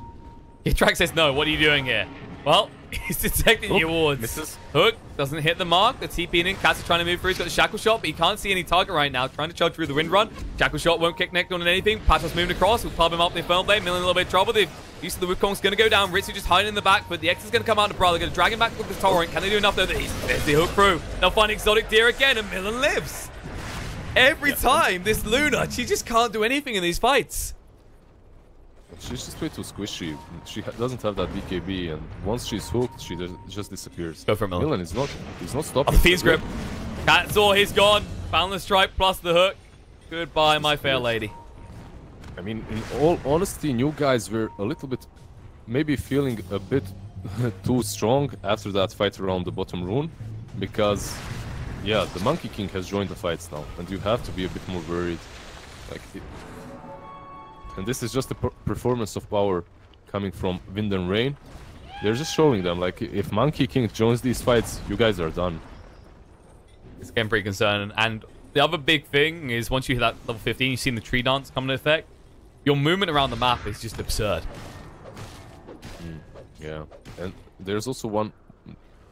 Track says, no, what are you doing here? Well, he's detecting the awards. Misses. Hook doesn't hit the mark. The TP in. Katsu trying to move through. He's got the Shackle Shot, but he can't see any target right now. Trying to charge through the Wind Run. Shackle Shot won't connect on anything. Patos moving across. Will club him up the Infernal Blade. Millen in a little bit of trouble. The use of the Wukong's going to go down. Ritsu just hiding in the back, but the X is going to come out of the Brother. Going to drag him back with the Torrent. Can they do enough though? There's the Hook through. They'll find Exotic Deer again, and Millen lives. Every time, this Luna, she just can't do anything in these fights. She's just way too squishy. She doesn't have that BKB, and once she's hooked, she just disappears. Go for Millen. Millen is not. He's not stopping. Oh, the Fiend's Grip. Katzor, he's gone. Boundless Strike plus the Hook. Goodbye, my fair lady. I mean, in all honesty, new guys were a little bit, maybe feeling a bit too strong after that fight around the bottom rune, because, yeah, the Monkey King has joined the fights now, and you have to be a bit more worried. Like, and this is just a performance of power coming from Wind and Rain. They're just showing them, like, if Monkey King joins these fights, you guys are done. It's getting pretty concerning. And the other big thing is once you hit that level 15, you've seen the tree dance come into effect. Your movement around the map is just absurd. Yeah, and there's also one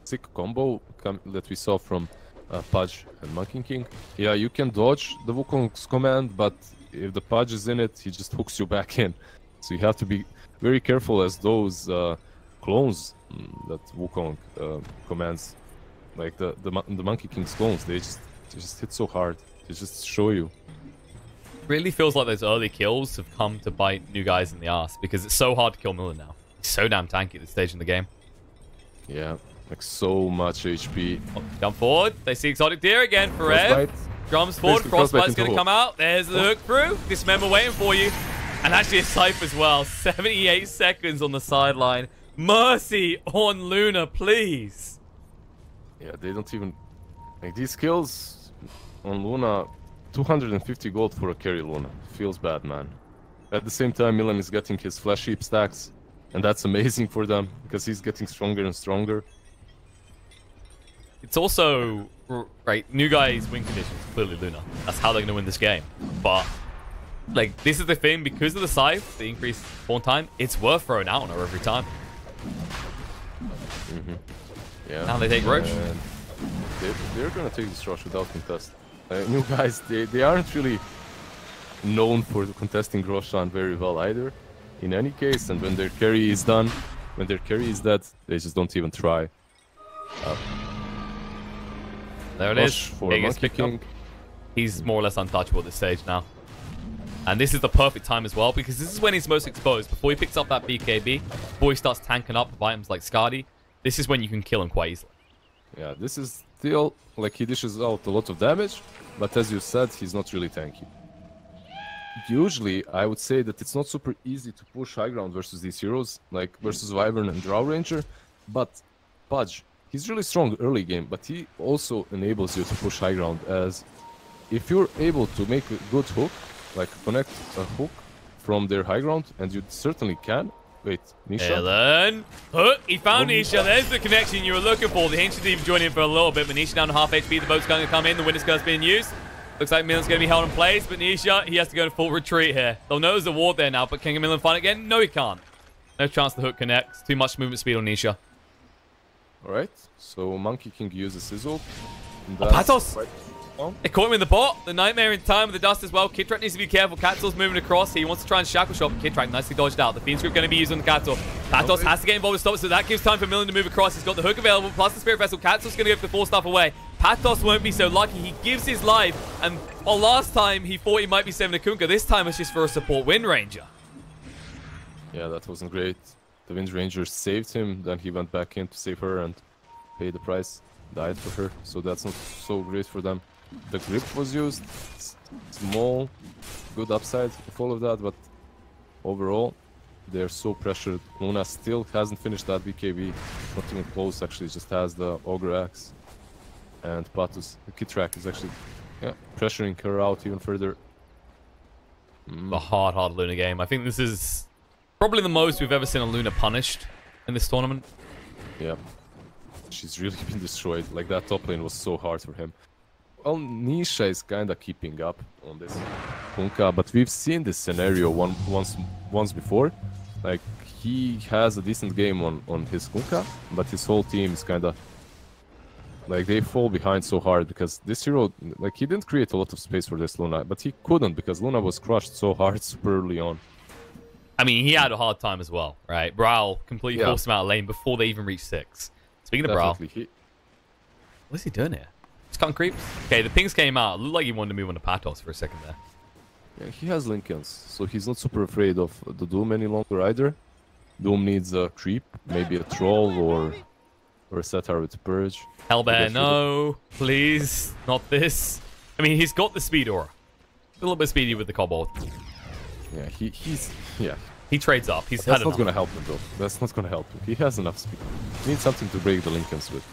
sick combo that we saw from Pudge and Monkey King. Yeah, you can dodge the Wukong's command, but if the Pudge is in it, he just hooks you back in. So you have to be very careful as those clones that Wukong commands, like the Monkey King's clones, they just hit so hard. They just show you. Really feels like those early kills have come to bite new guys in the ass because it's so hard to kill Millen now. He's so damn tanky at this stage in the game. Yeah, like so much HP. Oh, jump forward. They see Exotic Deer again for Ev. Drums forward. Frostbite's going to come out. There's the hook through. Dismember waiting for you. And actually a Scythe as well. 78 seconds on the sideline. Mercy on Luna, please. Yeah, they don't even... Like, these kills on Luna, 250 gold for a carry Luna. Feels bad, man. At the same time, Millen is getting his Flash Heap stacks. And that's amazing for them, because he's getting stronger and stronger. It's also... Right, new guys win conditions, clearly Luna. That's how they're going to win this game. But, like, this is the thing, because of the Scythe, the increased spawn time, it's worth throwing out on her every time. Yeah. Now they take Roach. They're going to take this Roach without contest. New guys, they aren't really known for contesting Roshan very well either, in any case, and when their carry is done, when their carry is dead, they just don't even try. There it is. For Monkey King. He's more or less untouchable at this stage now. And this is the perfect time as well, because this is when he's most exposed. Before he picks up that BKB, before he starts tanking up with items like Skadi, this is when you can kill him quite easily. Yeah, this is still, like, he dishes out a lot of damage, but as you said, he's not really tanky. Usually, I would say that it's not super easy to push high ground versus these heroes, like versus Wyvern and Drow Ranger, but Pudge, he's really strong early game, but he also enables you to push high ground, as if you're able to make a good hook, like connect a hook from their high ground, and you certainly can. Wait, Nisha? Ellen. Hook, he found Nisha. There's the connection you were looking for. The Ancient's even joining in for a little bit, but Nisha down to half HP. The boat's going to come in. The Winter's Curse being used. Looks like Millen's going to be held in place, but Nisha, he has to go to full retreat here. They'll know there's a ward there now, but can Millen find it again? No, he can't. No chance the hook connects. Too much movement speed on Nisha. Alright, so Monkey King uses Sizzle. Patos! They caught him in the bot. The Nightmare in time with the dust as well. Kidrak needs to be careful. Katzel's moving across. He wants to try and shackle shot, but Kidrak nicely dodged out. The Fiend's Grip going to be used on the Katzel. Patos has to get involved with stop, so that gives time for Millen to move across. He's got the hook available, plus the Spirit Vessel. Katzel's going to go for the 4 stuff away. Patos won't be so lucky. He gives his life, and well, last time he thought he might be saving a Kunkka. This time it's just for a support Wind Ranger. Yeah, that wasn't great. The Wind Ranger saved him, then he went back in to save her and pay the price. Died for her, so that's not so great for them. The grip was used, small, good upside of all of that, but overall, they're so pressured. Luna still hasn't finished that BKB, not even close actually, just has the Ogre Axe. And Patus, the Kitrak is actually pressuring her out even further. The hard Luna game. I think this is probably the most we've ever seen a Luna punished in this tournament. Yeah. She's really been destroyed. Like, that top lane was so hard for him. Well, Nisha is kinda keeping up on this Kunkka, but we've seen this scenario once before. Like, he has a decent game on his Kunkka, but his whole team is kinda... Like, they fall behind so hard because this hero... Like, he didn't create a lot of space for this Luna, but he couldn't because Luna was crushed so hard super early on. I mean, he had a hard time as well, right? Brawl completely forced him out of lane before they even reached 6. Speaking of Brawl, what is he doing here? Just cutting creeps? Okay, the pings came out. It looked like he wanted to move on to Patos for a second there. Yeah, he has Lincolns, so he's not super afraid of the Doom any longer either. Doom needs a creep, maybe a troll or a Satyr with Purge. Hellbear, no, please, not this. I mean, he's got the speed aura. A little bit speedy with the Kobold. Yeah, he's he trades up. He's That's not gonna help him though. That's not gonna help him. He has enough speed. He needs something to break the Lincolns with.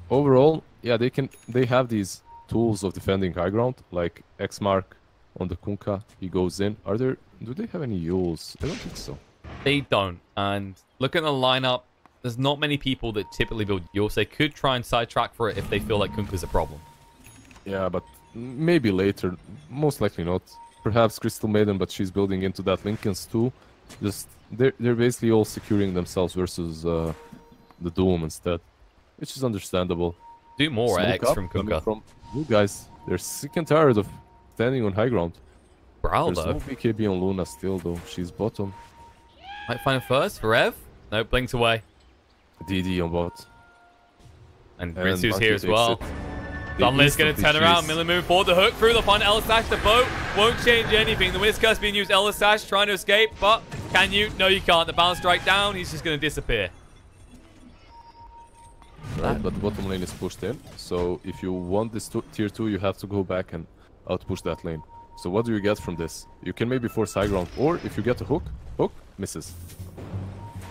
Overall, yeah, they have these tools of defending high ground, like X mark on the Kunkka. He goes in. Do they have any Yules? I don't think so. They don't. And look at the lineup. There's not many people that typically build Yules. They could try and sidetrack for it if they feel like Kunkka's a problem. Yeah, but maybe later. Most likely not. Perhaps Crystal Maiden, but she's building into that Lincolns too. Just they're basically all securing themselves versus the Doom instead, which is understandable. Do more X from Kunkka. From you guys, they're sick and tired of standing on high ground. Brawl There's though. no BKB on Luna still though. She's bottom. Might find him first for Rev. No, blinks away. DD on bot. And Ritsu's here as well. They Dunley's going to turn around. Millen moving forward. The hook through. They'll find Elisash. The boat won't change anything. The Winner's Curse being used. Elisash trying to escape, but can you? No, you can't. The balance strike down. He's just going to disappear. Right, but the bottom lane is pushed in. So if you want this tier 2, you have to go back and outpush that lane. So what do you get from this? You can maybe force high ground, or if you get a hook misses.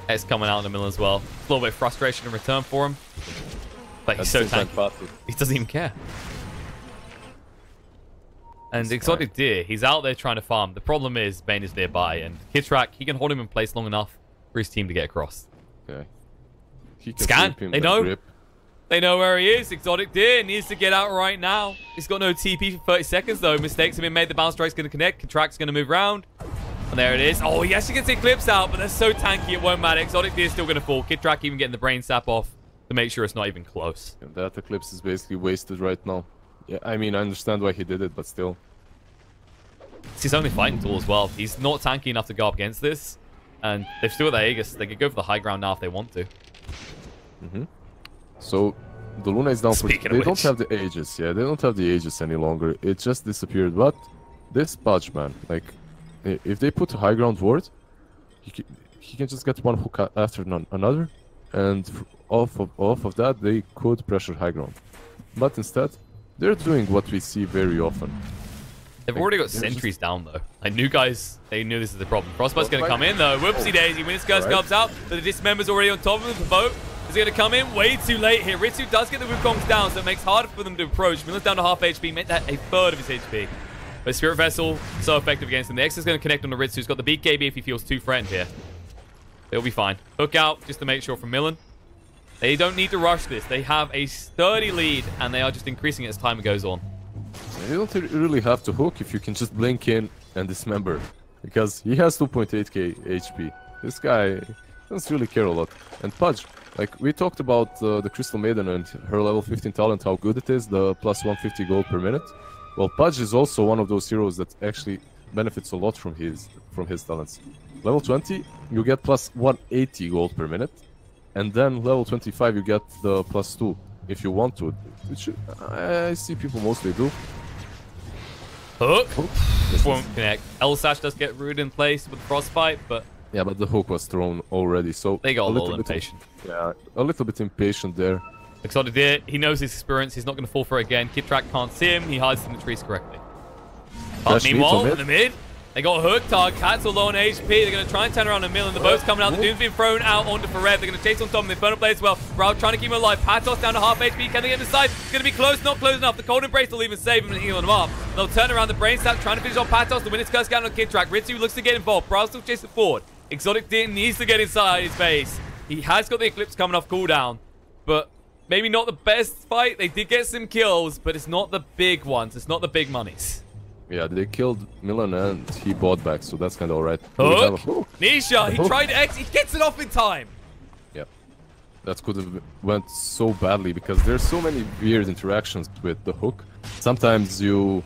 It's coming out in the middle as well. A little bit of frustration in return for him. But he's so tanky. He doesn't even care. And Exotic Deer, he's out there trying to farm. The problem is Bane is nearby, and Kitrak, he can hold him in place long enough for his team to get across. Okay. Scan, they know. Grip. They know where he is. Exotic Deer needs to get out right now. He's got no TP for 30 seconds, though. Mistakes have been made. The bounce strike's going to connect. Kitrak's going to move around. And there it is. Oh, he actually gets the Eclipse out, but they're so tanky it won't matter. Exotic Deer is still going to fall. Kitrak even getting the brain sap off to make sure it's not even close. And that Eclipse is basically wasted right now. Yeah, I mean, I understand why he did it, but still. It's his only fighting tool as well. He's not tanky enough to go up against this. And they've still got their Aegis. They could go for the high ground now if they want to. So, the Luna is down for... They don't have the Aegis, yeah. They don't have the Aegis any longer. It just disappeared. But this Pudge, man, like, if they put a high ground ward, he can just get one hook after another. And off of that, they could pressure high ground. But instead, they're doing what we see very often. They've already got sentries down, though. Like, new guys, they knew this is the problem. Frostbite's going to come in, though. Whoopsie daisy. Winner's Curse comes out, but the Dismember's already on top of him. The boat is going to come in way too late here. Ritsu does get the Wukongs down, so it makes it harder for them to approach. Miller's down to half HP, make that a third of his HP. But Spirit Vessel, so effective against him. The X is going to connect on the Ritsu. He's got the BKB if he feels too threatened here. They'll be fine. Hook out just to make sure from Millen. They don't need to rush this. They have a sturdy lead, and they are just increasing it as time goes on. You don't really have to hook if you can just blink in and dismember. Because he has 2.8k HP. This guy doesn't really care a lot. And Pudge, like we talked about the Crystal Maiden and her level 15 talent, how good it is, the plus 150 gold per minute. Well, Pudge is also one of those heroes that actually benefits a lot from his talents. Level 20, you get plus 180 gold per minute. And then level 25, you get the plus 2. if you want to, which I see people mostly do. Hook won't connect. Elsash does get rude in place with Frostbite, but yeah, but the hook was thrown already, so they got a little impatient. Yeah, a little bit impatient there. Exotic Deer, he knows his experience. He's not going to fall for it again. Kid Track can't see him. He hides in the trees correctly. But meanwhile, in the mid, they got hooked. Cats are low on HP. They're going to try and turn around a mill, and the boat's coming out. The Doom's being thrown out onto Forever. They're going to chase on top, and they burn a play as well. Brow trying to keep him alive. Patos down to half HP. Can they get him inside? It's going to be close, not close enough. The Cold Embrace will even save him and heal him up. They'll turn around the Brain Stab, trying to finish off Patos. The Winner's Curse down on Kid Track. Ritsu looks to get involved. Brow still chasing forward. Exotic Deer needs to get inside his base. He has got the Eclipse coming off cooldown, but maybe not the best fight. They did get some kills, but it's not the big ones. It's not the big monies. Yeah, they killed Milan and he bought back, so that's kind of alright. Hook! Nisha, he tried X, he gets it off in time! Yeah, that could have went so badly because there's so many weird interactions with the hook. Sometimes you...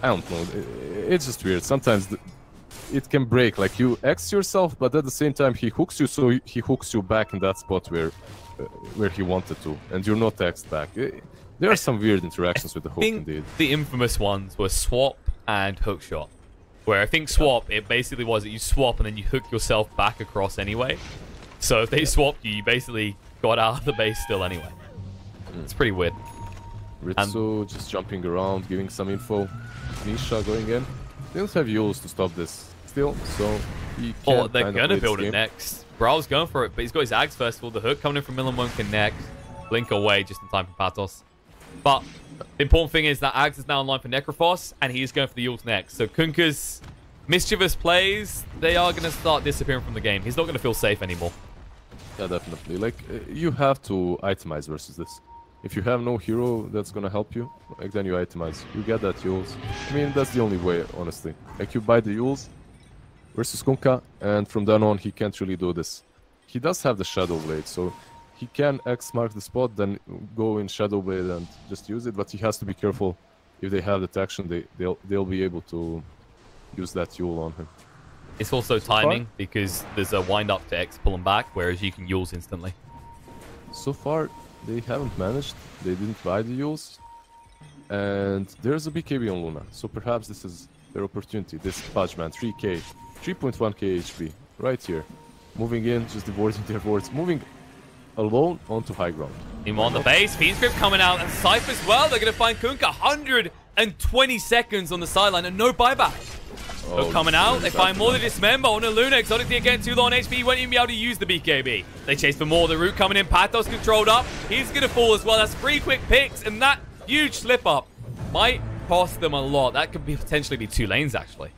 I don't know, it's just weird. Sometimes it can break, like you X yourself, but at the same time he hooks you, so he hooks you back in that spot where he wanted to, and you're not X'd back. There are some weird interactions with the hook, indeed. The infamous ones were swap and hook shot, where I think swap, it basically was that you swap and then you hook yourself back across anyway. So if they swapped you, you basically got out of the base still anyway. It's pretty weird. Ritsu just jumping around, giving some info. Nisha going in. They don't have Yules to stop this still, so he can't. Oh, they're gonna build it next. Brow's going for it, but he's got his Ags first of all. The hook coming in from Milan won't connect. Blink away just in time for Patos. But the important thing is that Ags is now online for Necrophos, and he's going for the Yules next. So Kunkka's mischievous plays, they are going to start disappearing from the game. He's not going to feel safe anymore. Yeah, definitely. Like, you have to itemize versus this. If you have no hero that's going to help you, like, then you itemize. You get that Yules. I mean, that's the only way, honestly. Like, you buy the Yules versus Kunkka, and from then on, he can't really do this. He does have the Shadow Blade, so he can X mark the spot, then go in Shadow Blade and just use it, but he has to be careful. If they have detection, they'll be able to use that Yule on him. It's also timing, because there's a wind up to X pull him back, whereas you can Yules instantly. So far, they haven't managed. They didn't buy the Yules. And there's a BKB on Luna, so perhaps this is their opportunity. This Pudge man, 3k, 3.1k HP, right here. Moving in, just avoiding their wards, moving alone onto high ground. Him on the base, Fiendscript coming out, and Cypher as well. They're going to find Kunkka 120 seconds on the sideline and no buyback. Oh, coming out, they find more than Dismember on a Luna. Exotic Deer getting too low on HP. He won't even be able to use the BKB. They chase for more. The route coming in. Patos controlled up. He's going to fall as well. That's 3 quick picks, and that huge slip up might cost them a lot. That could be potentially be 2 lanes, actually.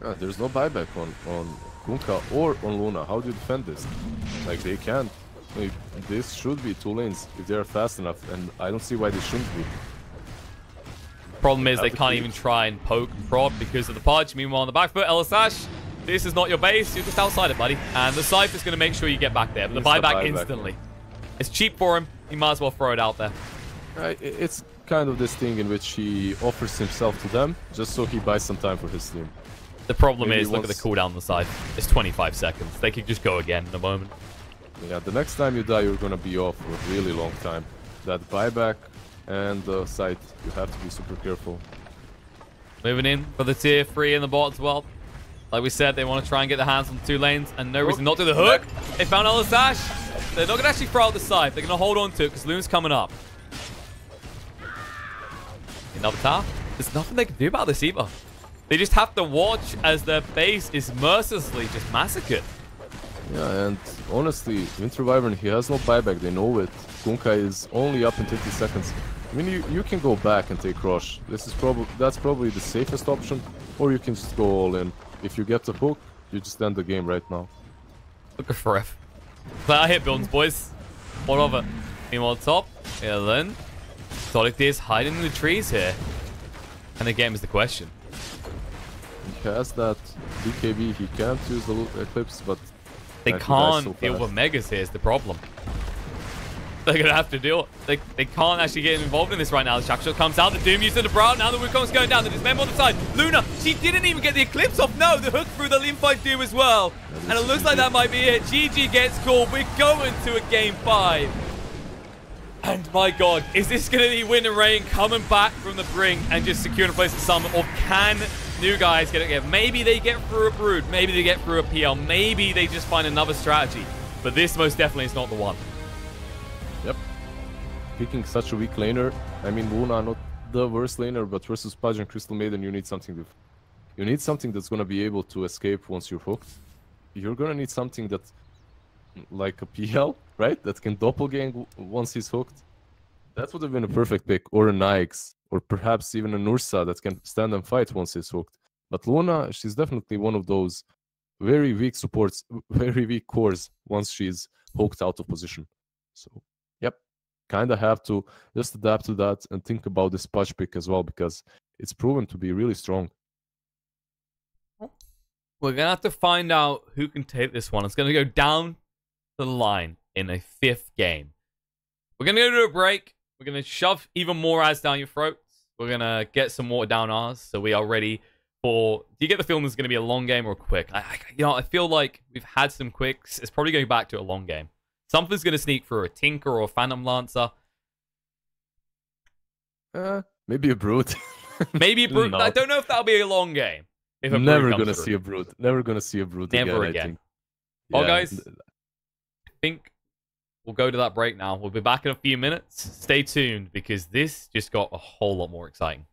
Yeah, there's no buyback on Kunkka or on Luna. How do you defend this? Like, they can't. Like, this should be 2 lanes if they are fast enough, and I don't see why they shouldn't be. Problem is they can't even try and poke and prod because of the Pudge. Meanwhile, on the back foot, Elisash, this is not your base. You're just outside it, buddy. And the Cypher's going to make sure you get back there. But the buyback instantly. It's cheap for him. You might as well throw it out there. It's kind of this thing in which he offers himself to them just so he buys some time for his team. The problem is, look at the cooldown on the side. It's 25 seconds. They could just go again in a moment. Yeah, the next time you die, you're going to be off for a really long time. That buyback and the site, you have to be super careful. Moving in for the tier 3 in the bot as well. Like we said, they want to try and get their hands on 2 lanes, and no reason not to the hook. They found Elisash. They're not going to actually throw out the scythe. They're going to hold on to it because Lune's coming up. Another tower. There's nothing they can do about this either. They just have to watch as their base is mercilessly just massacred. Yeah, and honestly, Winter Wyvern, he has no buyback. They know it. Kunkka is only up in 50 seconds. I mean, you can go back and take Rush. That's probably the safest option, or you can just go all in. If you get the hook, you just end the game right now. Look at Forever. That hit buildings, boys. One of it. Meanwhile, top. Yeah, then. Exotic Deer's hiding in the trees here. And the game is the question. He has that BKB. He can't use the Eclipse, but they can't deal with Megas here is the problem. They're going to have to deal. They can't actually get involved in this right now. The Shackle Shot comes out. The Doom used to the brow. Now the Wukong's going down. The Dismember on the side. Luna, she didn't even get the Eclipse off. No, the hook through the Limfight Doom as well. And it looks like that might be it. GG gets called. We're going to a game 5. And my god, is this going to be Winter Rain coming back from the brink and just securing a place at Summit? Or can new guys get it again? Maybe they get through a Brood. Maybe they get through a PL. Maybe they just find another strategy. But this most definitely is not the one. Yep. Picking such a weak laner. I mean, Luna, not the worst laner, but versus Pudge and Crystal Maiden, you need something that's going to be able to escape once you're hooked. You're going to need something that, like a PL, right? That can doppelgang once he's hooked. That would have been a perfect pick. Or a Nyx, or perhaps even a Nursa that can stand and fight once he's hooked. But Luna, she's definitely one of those very weak supports, very weak cores once she's hooked out of position. So, yep. Kind of have to just adapt to that and think about this Pudge pick as well, because it's proven to be really strong. We're going to have to find out who can take this one. It's going to go down the line in a 5th game. We're going to go to a break. We're going to shove even more ads down your throats. We're going to get some water down ours, so we are ready for... Do you get the feeling this is going to be a long game or a quick? I feel like we've had some quicks. It's probably going back to a long game. Something's going to sneak through, a Tinker or a Phantom Lancer. Maybe a Brood. Maybe a Brood. No. I don't know if that'll be a long game. If a Never going to see a Brood. Never going to see a Brood Never again. again. I think. Well, guys, I think we'll go to that break now. We'll be back in a few minutes. Stay tuned, because this just got a whole lot more exciting.